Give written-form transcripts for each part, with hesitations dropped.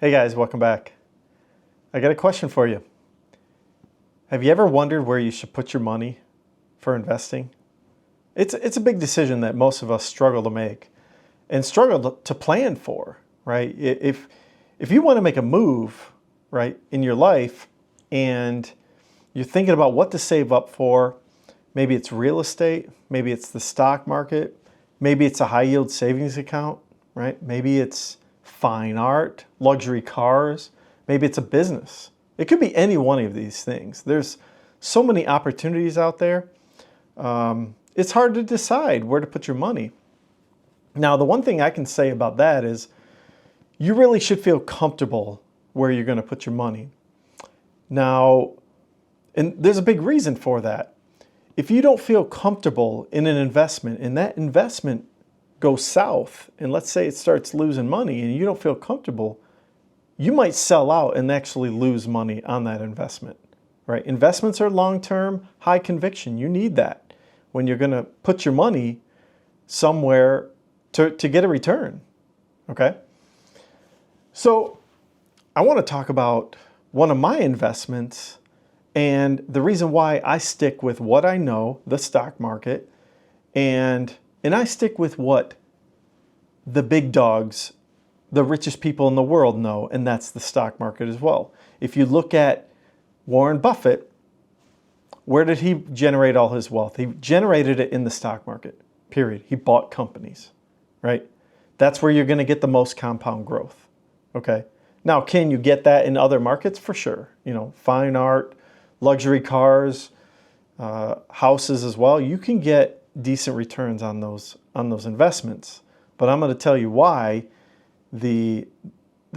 Hey guys, welcome back. I got a question for you. Have you ever wondered where you should put your money for investing? It's a big decision that most of us struggle to make and struggle to plan for, right? If you want to make a move, right, in your life and you're thinking about what to save up for, maybe it's real estate, maybe it's the stock market, maybe it's a high yield savings account, right? Maybe it's fine art, luxury cars, maybe it's a business. It could be any one of these things. There's so many opportunities out there. It's hard to decide where to put your money. Now, the one thing I can say about that is you really should feel comfortable where you're going to put your money. Now, and there's a big reason for that. If you don't feel comfortable in an investment and that investment goes south, and let's say it starts losing money and you don't feel comfortable, you might sell out and actually lose money on that investment, right? Investments are long-term, high conviction. You need that when you're going to put your money somewhere to get a return, okay? So I want to talk about one of my investments and the reason why I stick with what I know, the stock market, and I stick with what the big dogs, the richest people in the world know, and that's the stock market as well. If you look at Warren Buffett, where did he generate all his wealth? He generated it in the stock market, period. He bought companies, right? That's where you're going to get the most compound growth, okay? Now, can you get that in other markets? For sure. You know, fine art, luxury cars, houses as well. You can get decent returns on those investments. But I'm going to tell you why the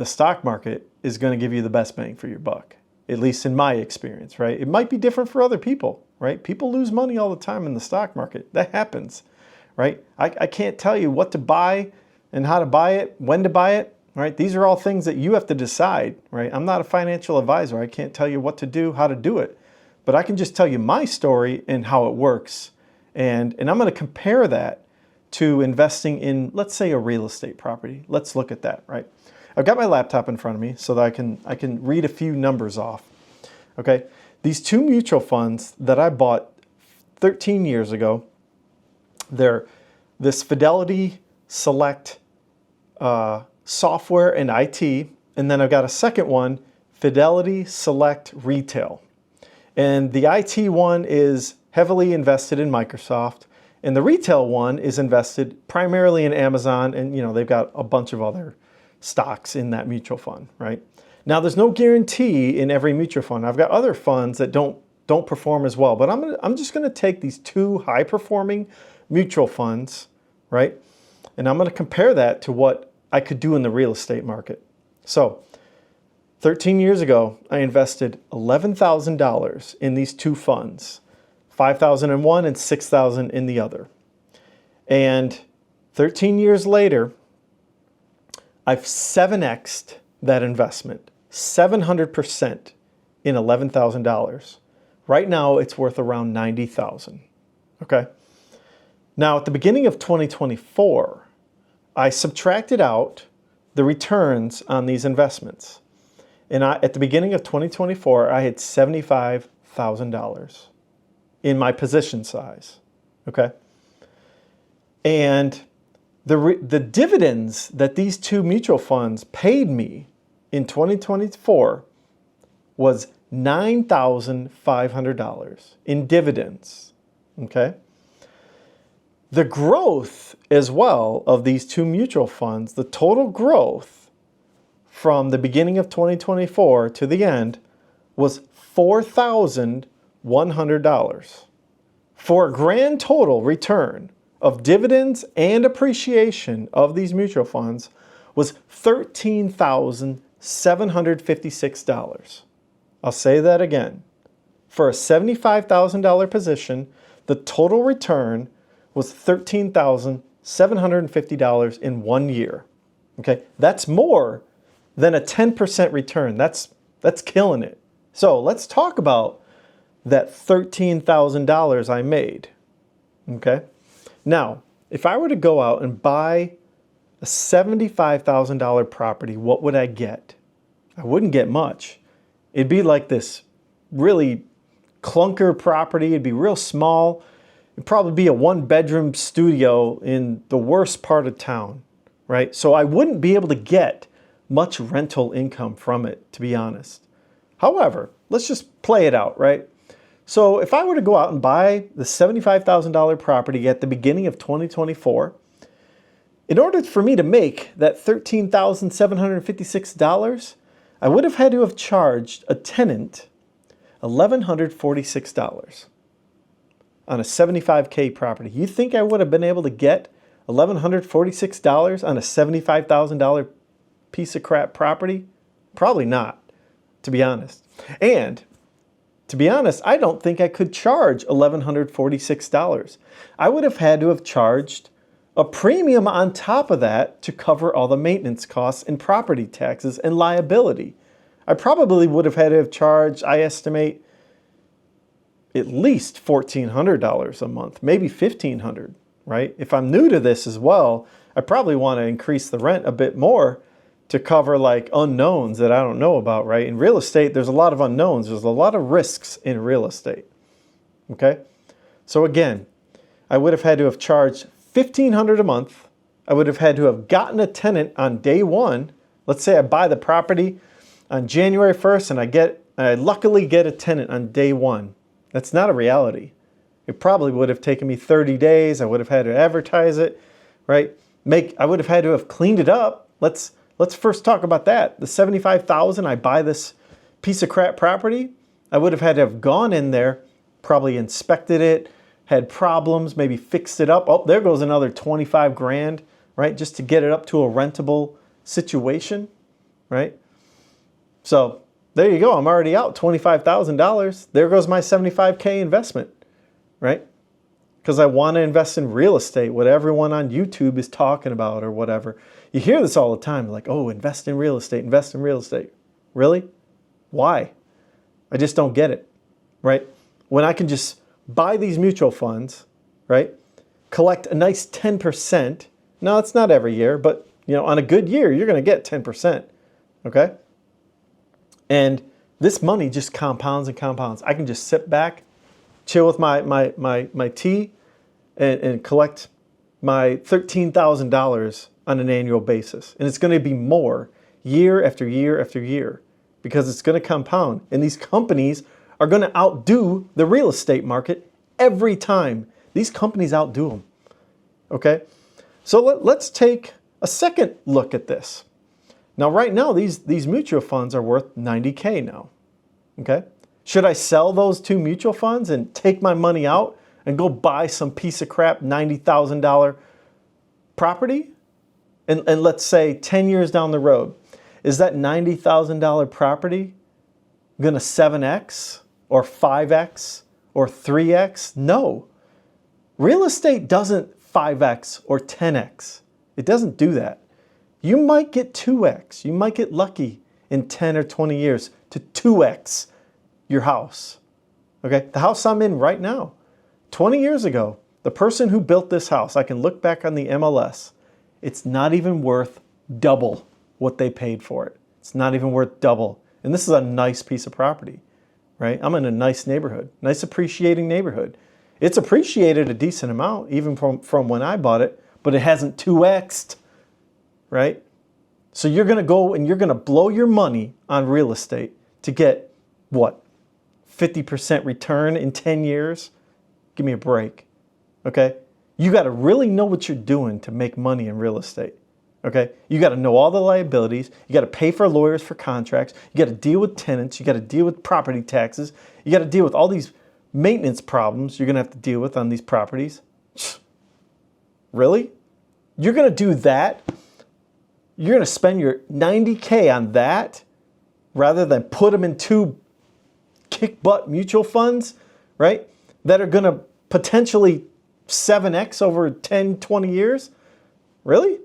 stock market is going to give you the best bang for your buck, at least in my experience, right? It might be different for other people, right? People lose money all the time in the stock market. That happens, right? I can't tell you what to buy and how to buy it, when to buy it, right? These are all things that you have to decide, right? I'm not a financial advisor. I can't tell you what to do, how to do it. But I can just tell you my story and how it works. And I'm going to compare that to investing in, let's say, a real estate property. Let's look at that, right? I've got my laptop in front of me so that I can read a few numbers off. Okay, these two mutual funds that I bought 13 years ago, they're this Fidelity Select software and IT, and then I've got a second one, Fidelity Select Retail. And the IT one is heavily invested in Microsoft, and the retail one is invested primarily in Amazon, and you know they've got a bunch of other stocks in that mutual fund, right? Now there's no guarantee in every mutual fund. I've got other funds that don't perform as well, but I'm just going to take these two high-performing mutual funds, right? And I'm going to compare that to what I could do in the real estate market. So 13 years ago, I invested $11,000 in these two funds, $5,000 in one and $6,000 in the other. And 13 years later, I've 7x'd that investment, 700% in $11,000. Right now, it's worth around $90,000, okay? Now, at the beginning of 2024, I subtracted out the returns on these investments. And at the beginning of 2024, I had $75,000 in my position size, okay? And the dividends that these two mutual funds paid me in 2024 was $9,500 in dividends, okay? The growth as well of these two mutual funds, the total growth from the beginning of 2024 to the end was $4,100 for a grand total return of dividends and appreciation of these mutual funds was $13,756. I'll say that again. For a $75,000 position, the total return was $13,750 in 1 year. Okay, that's more than a 10% return. That's killing it. So let's talk about that $13,000 I made. Okay, now if I were to go out and buy a $75,000 property, what would I get? I wouldn't get much. It'd be like this really clunker property. It'd be real small. It'd probably be a 1-bedroom studio in the worst part of town, right? So I wouldn't be able to get much rental income from it, to be honest. However, let's just play it out, right? So if I were to go out and buy the $75,000 property at the beginning of 2024, in order for me to make that $13,756, I would have had to have charged a tenant $1,146 on a $75K property. You think I would have been able to get $1,146 on a $75,000 piece of crap property? Probably not, to be honest. And to be honest, I don't think I could charge $1,146. I would have had to have charged a premium on top of that to cover all the maintenance costs and property taxes and liability. I probably would have had to have charged, I estimate, at least $1,400 a month, maybe $1,500, right? If I'm new to this as well, I probably want to increase the rent a bit more to cover like unknowns that I don't know about, right? In real estate, there's a lot of unknowns. There's a lot of risks in real estate, okay? So again, I would have had to have charged $1,500 a month. I would have had to have gotten a tenant on day one. Let's say I buy the property on January 1st and I luckily get a tenant on day one. That's not a reality. It probably would have taken me 30 days. I would have had to advertise it, right? I would have had to have cleaned it up. Let's first talk about that. The $75,000, I buy this piece of crap property. I would have had to have gone in there, probably inspected it, had problems, maybe fixed it up. Oh, there goes another 25 grand, right? Just to get it up to a rentable situation, right? So there you go. I'm already out $25,000. There goes my $75K investment, right? Because I want to invest in real estate, what everyone on YouTube is talking about or whatever. You hear this all the time, like, oh, invest in real estate, invest in real estate. Really? Why? I just don't get it, right? When I can just buy these mutual funds, right? Collect a nice 10%. No, it's not every year, but on a good year, you're going to get 10%, okay? And this money just compounds and compounds. I can just sit back, chill with my tea, and collect my $13,000 on an annual basis. And it's going to be more year after year after year because it's going to compound. And these companies are going to outdo the real estate market every time. These companies outdo them, okay? So let's take a second look at this. Now, right now, these mutual funds are worth $90K now, okay? Should I sell those two mutual funds and take my money out and go buy some piece of crap $90,000 property? And let's say 10 years down the road, is that $90,000 property going to 7X or 5X or 3X? No. Real estate doesn't 5X or 10X. It doesn't do that. You might get 2X. You might get lucky in 10 or 20 years to 2X your house. Okay? The house I'm in right now, 20 years ago, the person who built this house, I can look back on the MLS, it's not even worth double what they paid for it. It's not even worth double. And this is a nice piece of property, right? I'm in a nice neighborhood, nice appreciating neighborhood. It's appreciated a decent amount, even from when I bought it, but it hasn't 2X'd, right? So you're going to go and you're going to blow your money on real estate to get, what, 50% return in 10 years? Give me a break, okay? You got to really know what you're doing to make money in real estate, okay? You got to know all the liabilities. You got to pay for lawyers for contracts. You got to deal with tenants. You got to deal with property taxes. You got to deal with all these maintenance problems you're going to have to deal with on these properties. Really? You're going to do that? You're going to spend your $90K on that rather than put them in two kick-butt mutual funds, right, that are going to potentially 7X over 10, 20 years? Really?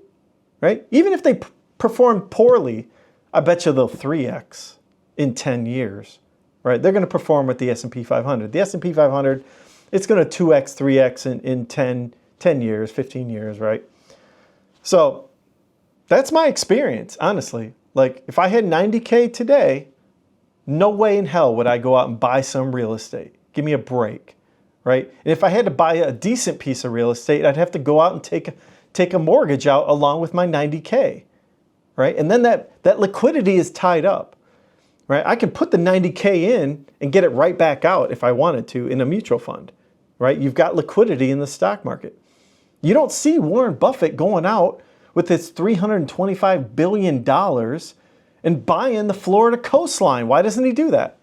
Right? Even if they perform poorly, I bet you they'll 3X in 10 years, right? They're going to perform with the S&P 500. The S&P 500, it's going to 2X, 3X in 10 years, 15 years, right? So that's my experience, honestly. Like if I had 90K today, no way in hell would I go out and buy some real estate. Give me a break, right? And if I had to buy a decent piece of real estate, I'd have to go out and take a mortgage out along with my 90K, right? And then that liquidity is tied up, right? I can put the 90K in and get it right back out if I wanted to in a mutual fund, right? You've got liquidity in the stock market. You don't see Warren Buffett going out with his $325 billion and buying the Florida coastline. Why doesn't he do that?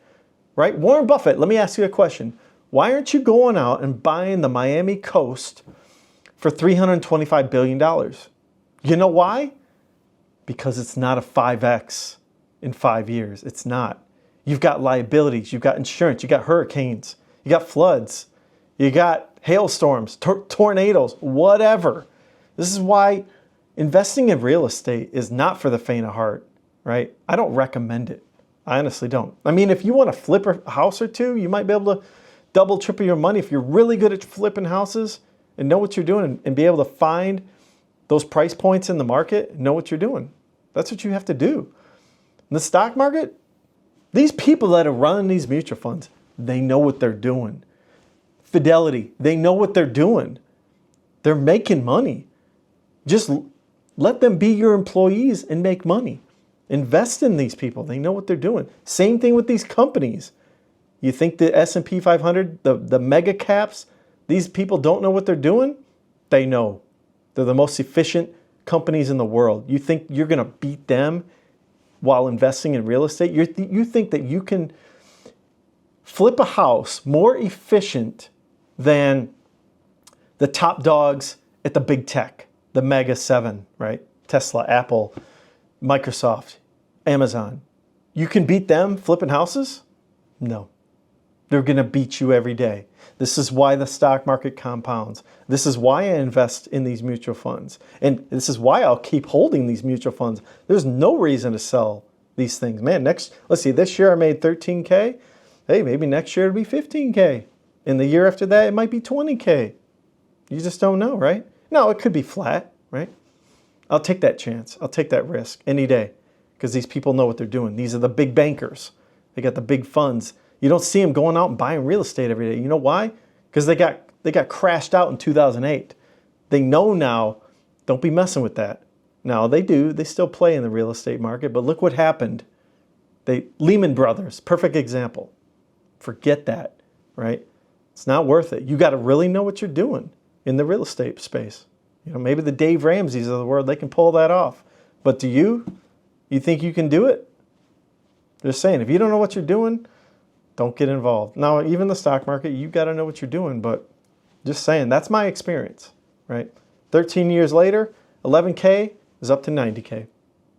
Right? Warren Buffett, let me ask you a question. Why aren't you going out and buying the Miami coast for $325 billion? You know why? Because it's not a 5X in 5 years. It's not. You've got liabilities, you've got insurance, you got hurricanes, you got floods, you got hailstorms, tornadoes, whatever. This is why investing in real estate is not for the faint of heart, right? I don't recommend it. I honestly don't. I mean, if you want to flip a house or two, you might be able to double, triple your money. If you're really good at flipping houses and know what you're doing and be able to find those price points in the market, know what you're doing. That's what you have to do. In the stock market, these people that are running these mutual funds, they know what they're doing. Fidelity, they know what they're doing. They're making money. Just let them be your employees and make money. Invest in these people. They know what they're doing. Same thing with these companies. You think the S&P 500, the mega caps, these people don't know what they're doing? They know. They're the most efficient companies in the world. You think you're going to beat them while investing in real estate? You think that you can flip a house more efficient than the top dogs at the big tech, the mega seven, right? Tesla, Apple, Microsoft, Amazon. You can beat them flipping houses? No. They're going to beat you every day. This is why the stock market compounds. This is why I invest in these mutual funds. And this is why I'll keep holding these mutual funds. There's no reason to sell these things. Man, let's see, this year I made 13K. Hey, maybe next year it'll be 15K. And the year after that, it might be 20K. You just don't know, right? No, it could be flat, right? I'll take that chance. I'll take that risk any day because these people know what they're doing. These are the big bankers. They got the big funds. You don't see them going out and buying real estate every day. You know why? Because they got crashed out in 2008. They know now, don't be messing with that. Now, they do. They still play in the real estate market, but look what happened. Lehman Brothers, perfect example. Forget that, right? It's not worth it. You got to really know what you're doing in the real estate space. You know, maybe the Dave Ramseys of the world, they can pull that off. But do you? You think you can do it? Just saying, if you don't know what you're doing, don't get involved. Now, even the stock market, you got to know what you're doing, but just saying, that's my experience, right? 13 years later, 11K is up to 90K,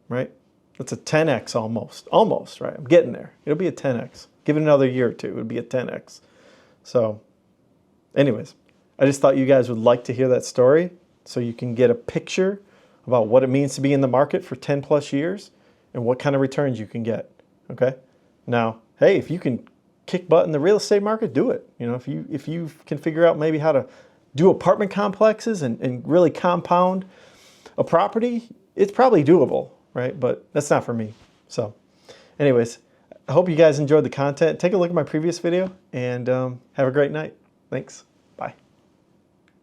right? That's a 10X almost, right? I'm getting there. It'll be a 10X. Give it another year or two, it would be a 10X. So anyways, I just thought you guys would like to hear that story so you can get a picture about what it means to be in the market for 10 plus years and what kind of returns you can get, okay? Now, hey, if you can kick butt in the real estate market, do it. You know, if you can figure out maybe how to do apartment complexes and really compound a property, it's probably doable, right? But that's not for me. So anyways, I hope you guys enjoyed the content. Take a look at my previous video and have a great night. Thanks.